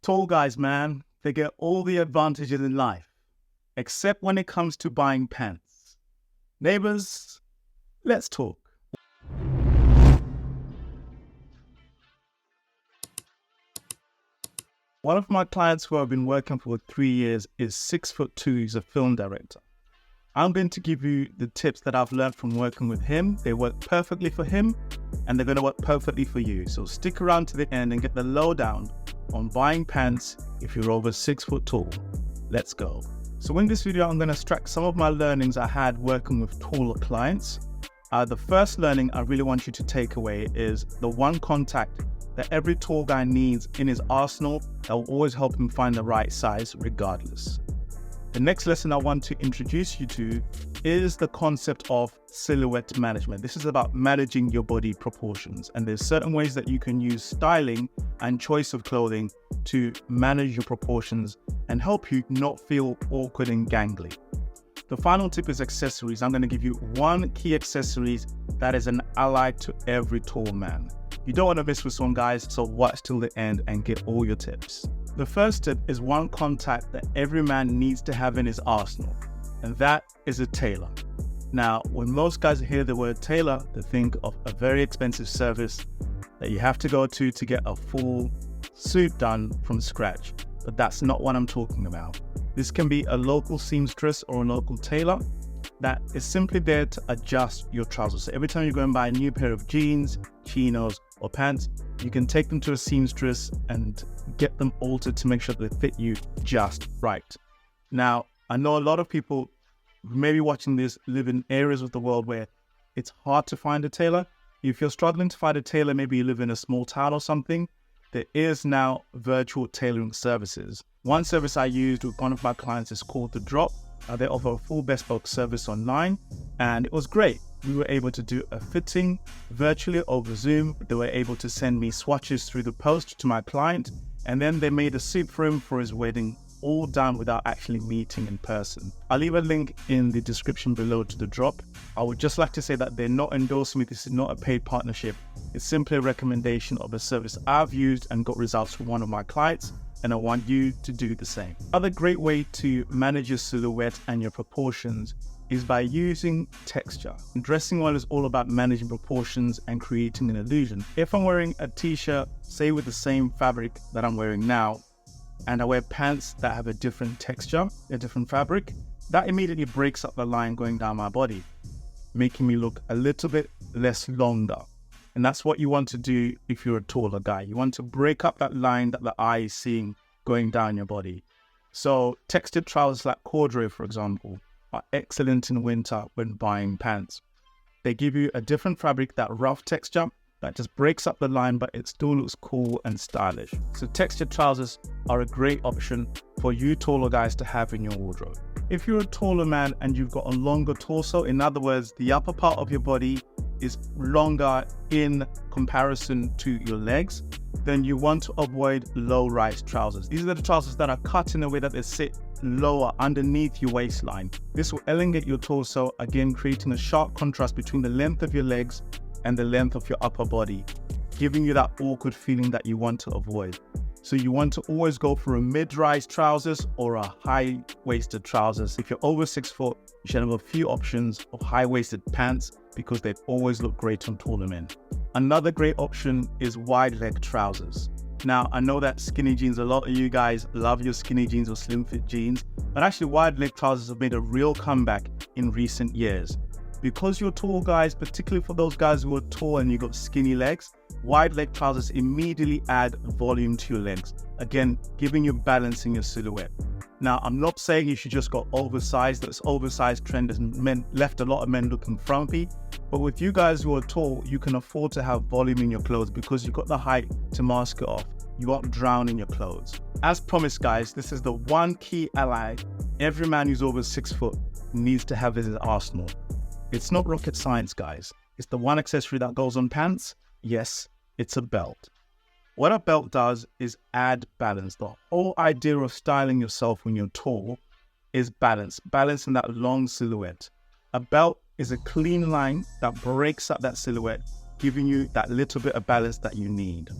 Tall guys, man, they get all the advantages in life, except when it comes to buying pants. Neighbors, let's talk. One of my clients who I've been working for 3 years is 6'2", he's a film director. I'm going to give you the tips that I've learned from working with him. They work perfectly for him and they're going to work perfectly for you. So stick around to the end and get the lowdown on buying pants if you're over 6 foot tall. Let's go. So in this video, I'm going to extract some of my learnings I had working with taller clients. The first learning I really want you to take away is the one contact that every tall guy needs in his arsenal that will always help him find the right size regardless. The next lesson I want to introduce you to is the concept of silhouette management. This is about managing your body proportions, and there's certain ways that you can use styling and choice of clothing to manage your proportions and help you not feel awkward and gangly. The final tip is accessories. I'm going to give you one key accessories that is an ally to every tall man. You don't want to miss this one, guys, so watch till the end and get all your tips. The first tip is one contact that every man needs to have in his arsenal, and that is a tailor. Now, when most guys hear the word tailor, they think of a very expensive service that you have to go to get a full suit done from scratch, but that's not what I'm talking about. This can be a local seamstress or a local tailor that is simply there to adjust your trousers. So every time you go and buy a new pair of jeans, chinos, or pants, you can take them to a seamstress and get them altered to make sure they fit you just right. Now, I know a lot of people who may be watching this live in areas of the world where it's hard to find a tailor. If you're struggling to find a tailor, maybe you live in a small town or something, there is now virtual tailoring services. One service I used with one of my clients is called The Drop. They offer a full bespoke service online, and it was great. We were able to do a fitting virtually over Zoom. They were able to send me swatches through the post to my client, and then they made a suit for him for his wedding, all done without actually meeting in person. I'll leave a link in the description below to The Drop. I would just like to say that they're not endorsing me. This is not a paid partnership. It's simply a recommendation of a service I've used and got results from one of my clients, and I want you to do the same. Another great way to manage your silhouette and your proportions is by using texture. Dressing well is all about managing proportions and creating an illusion. If I'm wearing a t-shirt, say with the same fabric that I'm wearing now, and I wear pants that have a different texture, a different fabric, that immediately breaks up the line going down my body, making me look a little bit less longer. And that's what you want to do if you're a taller guy. You want to break up that line that the eye is seeing going down your body. So textured trousers like corduroy, for example, are excellent in winter when buying pants. They give you a different fabric, that rough texture that just breaks up the line, but it still looks cool and stylish. So textured trousers are a great option for you taller guys to have in your wardrobe. If you're a taller man and you've got a longer torso, in other words, the upper part of your body is longer in comparison to your legs, then you want to avoid low-rise trousers. These are the trousers that are cut in a way that they sit lower underneath your waistline. This will elongate your torso, again creating a sharp contrast between the length of your legs and the length of your upper body, giving you that awkward feeling that you want to avoid. So you want to always go for a mid-rise trousers or a high-waisted trousers. If you're over 6 foot, you should have a few options of high-waisted pants because they always look great on taller men. Another great option is wide leg trousers. Now, I know that skinny jeans, a lot of you guys love your skinny jeans or slim fit jeans, but actually wide leg trousers have made a real comeback in recent years. Because you're tall guys, particularly for those guys who are tall and you got skinny legs, wide leg trousers immediately add volume to your legs, again, giving you balance in your silhouette. Now, I'm not saying you should just go oversized. This oversized trend has left a lot of men looking frumpy, but with you guys who are tall, you can afford to have volume in your clothes because you've got the height to mask it off. You won't drown in your clothes. As promised, guys, this is the one key ally every man who's over 6 foot needs to have in his arsenal. It's not rocket science, guys. It's the one accessory that goes on pants. Yes, it's a belt. What a belt does is add balance. The whole idea of styling yourself when you're tall is balance. Balance in that long silhouette. A belt is a clean line that breaks up that silhouette, giving you that little bit of balance that you need.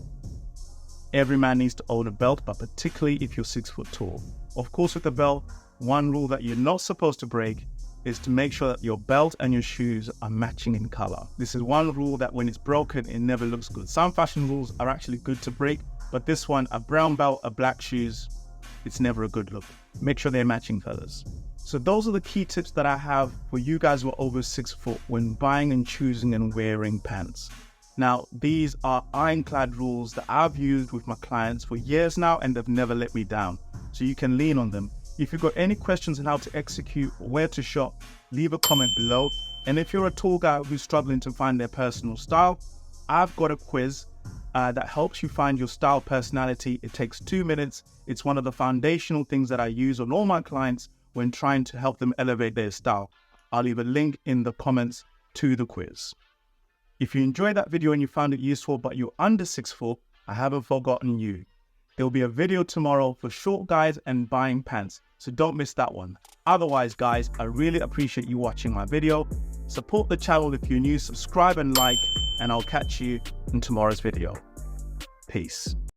Every man needs to own a belt, but particularly if you're 6 foot tall. Of course, with the belt, one rule that you're not supposed to break is to make sure that your belt and your shoes are matching in color. This is one rule that when it's broken, it never looks good. Some fashion rules are actually good to break, but this one, a brown belt, a black shoes, it's never a good look. Make sure they're matching colors. So those are the key tips that I have for you guys who are over 6 foot when buying and choosing and wearing pants. Now, these are ironclad rules that I've used with my clients for years now, and they've never let me down. So you can lean on them. If you've got any questions on how to execute or where to shop, leave a comment below. And if you're a tall guy who's struggling to find their personal style, I've got a quiz that helps you find your style personality. It takes 2 minutes. It's one of the foundational things that I use on all my clients when trying to help them elevate their style. I'll leave a link in the comments to the quiz. If you enjoyed that video and you found it useful, but you're under 6 foot, I haven't forgotten you. There'll be a video tomorrow for short guys and buying pants, so don't miss that one. Otherwise, guys, I really appreciate you watching my video. Support the channel if you're new, subscribe and like, and I'll catch you in tomorrow's video. Peace.